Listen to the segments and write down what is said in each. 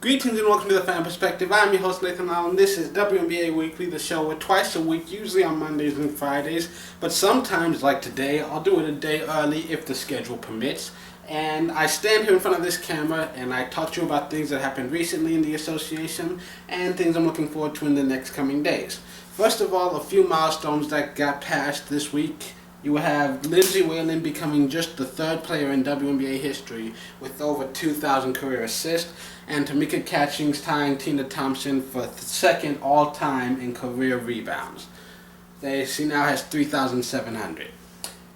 Greetings and welcome to the Fan Perspective. I'm your host Nathan Allen. This is WNBA Weekly, the show where twice a week, usually on Mondays and Fridays, but sometimes, like today, I'll do it a day early if the schedule permits. And I stand here in front of this camera and I talk to you about things that happened recently in the association and things I'm looking forward to in the next coming days. First of all, a few milestones that got passed this week. You have Lindsey Whalen becoming just the third player in WNBA history with over 2,000 career assists, and Tamika Catchings tying Tina Thompson for second all-time in career rebounds. She now has 3,700.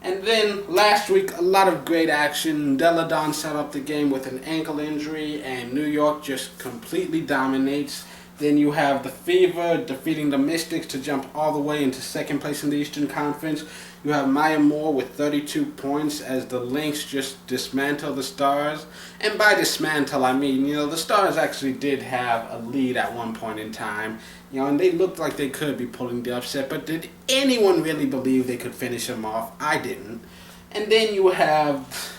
And then last week, a lot of great action. Delle Donne set up the game with an ankle injury, and New York just completely dominates. Then you have the Fever defeating the Mystics to jump all the way into second place in the Eastern Conference. You have Maya Moore with 32 points as the Lynx just dismantle the Stars. And by dismantle, I mean, the Stars actually did have a lead at one point in time. And they looked like they could be pulling the upset. But did anyone really believe they could finish them off? I didn't. And then you have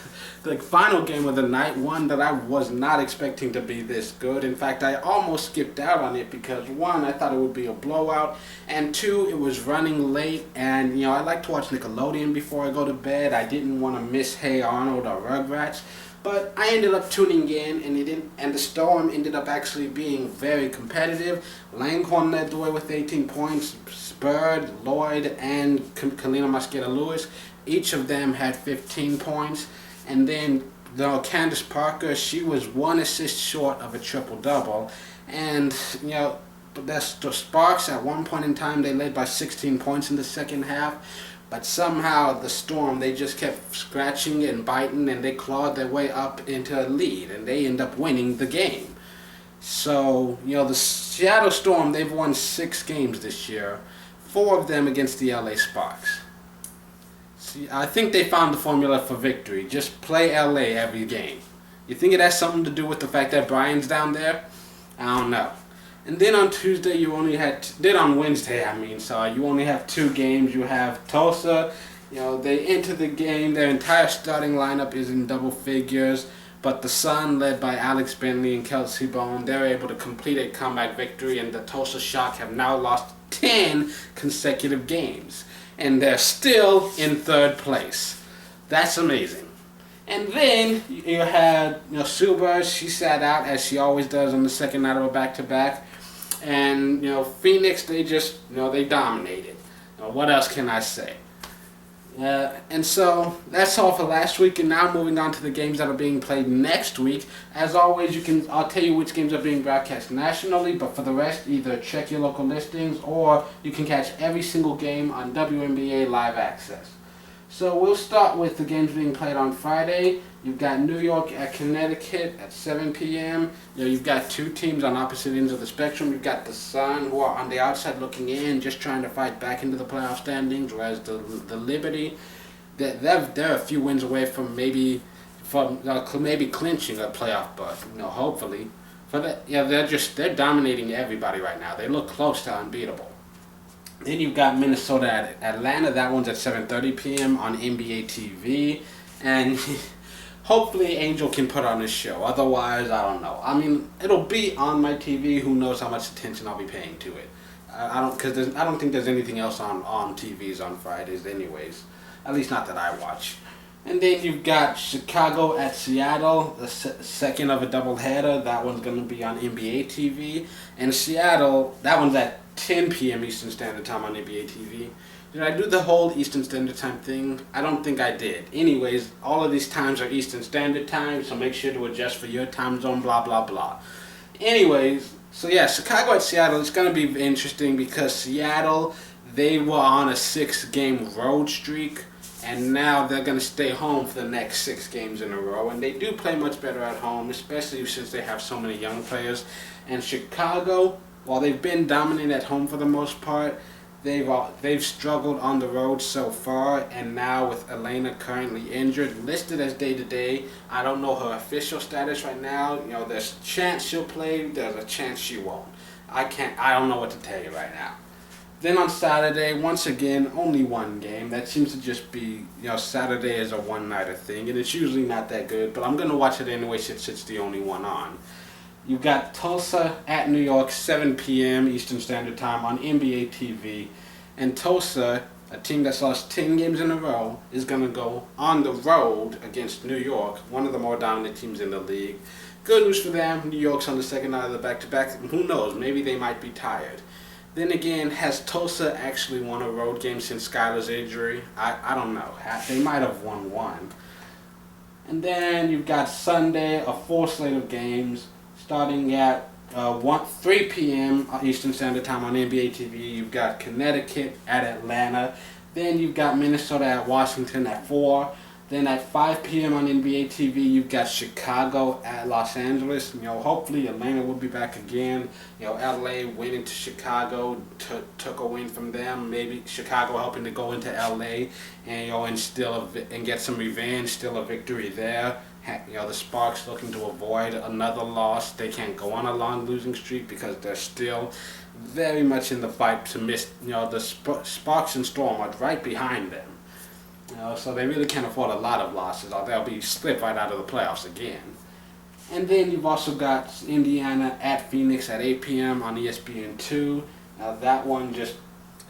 the final game of the night, one that I was not expecting to be this good. In fact, I almost skipped out on it because, one, I thought it would be a blowout, and two, it was running late, and I like to watch Nickelodeon before I go to bed. I didn't want to miss Hey Arnold or Rugrats, but I ended up tuning in, and the Storm ended up actually being very competitive. Langhorne led the way with 18 points. Bird, Lloyd, and Mosqueda-Lewis, each of them had 15 points. And then Candace Parker, she was one assist short of a triple-double. And, the Sparks, at one point in time, they led by 16 points in the second half. But somehow the Storm, they just kept scratching and biting, and they clawed their way up into a lead. And they end up winning the game. So, the Seattle Storm, they've won 6 games this year. 4 of them against the LA Sparks. I think they found the formula for victory. Just play LA every game. You think it has something to do with the fact that Brian's down there? I don't know. And then on Tuesday, you only had, on Wednesday, you only have 2 games. You have Tulsa, they enter the game, their entire starting lineup is in double figures, but the Sun, led by Alex Bentley and Kelsey Bone, they're able to complete a comeback victory, and the Tulsa Shock have now lost 10 consecutive games. And they're still in 3rd place. That's amazing. And then you had Sue Bird. She sat out as she always does on the second night of a back-to-back. And Phoenix, they just they dominated. What else can I say? And so that's all for last week, and now moving on to the games that are being played next week. As always, I'll tell you which games are being broadcast nationally, but for the rest, either check your local listings or you can catch every single game on WNBA Live Access. So we'll start with the games being played on Friday. You've got New York at Connecticut at 7 p.m. You've got 2 teams on opposite ends of the spectrum. You've got the Sun, who are on the outside looking in, just trying to fight back into the playoff standings, whereas the Liberty, they're a few wins away from maybe clinching a playoff berth. Hopefully. They're dominating everybody right now. They look close to unbeatable. Then you've got Minnesota at Atlanta. That one's at 7:30 p.m. on NBA TV. And hopefully Angel can put on a show. Otherwise, I don't know. It'll be on my TV. Who knows how much attention I'll be paying to it. I don't think there's anything else on TVs on Fridays anyways. At least not that I watch. And then you've got Chicago at Seattle, the second of a doubleheader. That one's going to be on NBA TV. And Seattle, that one's at 10 p.m. Eastern Standard Time on NBA TV. Did I do the whole Eastern Standard Time thing? I don't think I did. Anyways, all of these times are Eastern Standard Time, so make sure to adjust for your time zone, blah, blah, blah. Anyways, so yeah, Chicago at Seattle, it's going to be interesting because Seattle, they were on a 6-game road streak, and now they're going to stay home for the next 6 games in a row. And they do play much better at home, especially since they have so many young players. And Chicago, while they've been dominant at home for the most part, they've struggled on the road so far. And now with Elena currently injured, listed as day-to-day, I don't know her official status right now. There's a chance she'll play, there's a chance she won't. I don't know what to tell you right now. Then on Saturday, once again, only 1 game. That seems to just be, Saturday is a one-nighter thing, and it's usually not that good, but I'm going to watch it anyway since it's the only one on. You've got Tulsa at New York, 7 p.m. Eastern Standard Time on NBA TV. And Tulsa, a team that's lost 10 games in a row, is going to go on the road against New York, one of the more dominant teams in the league. Good news for them. New York's on the second night of the back-to-back. Who knows? Maybe they might be tired. Then again, has Tulsa actually won a road game since Skylar's injury? I don't know. They might have won one. And then you've got Sunday, a full slate of games, starting at 3 p.m. Eastern Standard Time on NBA TV. You've got Connecticut at Atlanta. Then you've got Minnesota at Washington at 4. Then at 5 p.m. on NBA TV, you've got Chicago at Los Angeles. Hopefully Atlanta will be back again. LA winning to Chicago took a win from them. Maybe Chicago helping to go into LA and get some revenge. Still a victory there. The Sparks looking to avoid another loss. They can't go on a long losing streak because they're still very much in the fight to miss. The Sparks and Storm are right behind them. So they really can't afford a lot of losses, or they'll be split right out of the playoffs again. And then you've also got Indiana at Phoenix at 8 p.m. on ESPN2. Now that one just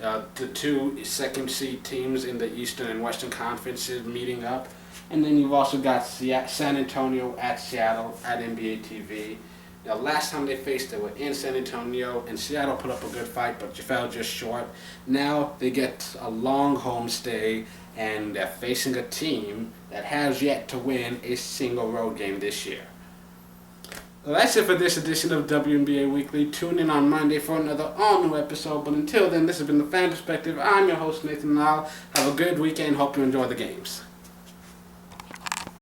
the two second seed teams in the Eastern and Western Conferences meeting up. And then you've also got San Antonio at Seattle at NBA TV. Last time they faced, they were in San Antonio, and Seattle put up a good fight, but you fell just short. Now they get a long home stay, and they're facing a team that has yet to win a single road game this year. Well, that's it for this edition of WNBA Weekly. Tune in on Monday for another all-new episode, but until then, this has been The Fan Perspective. I'm your host, Nathan Nall. Have a good weekend. Hope you enjoy the games.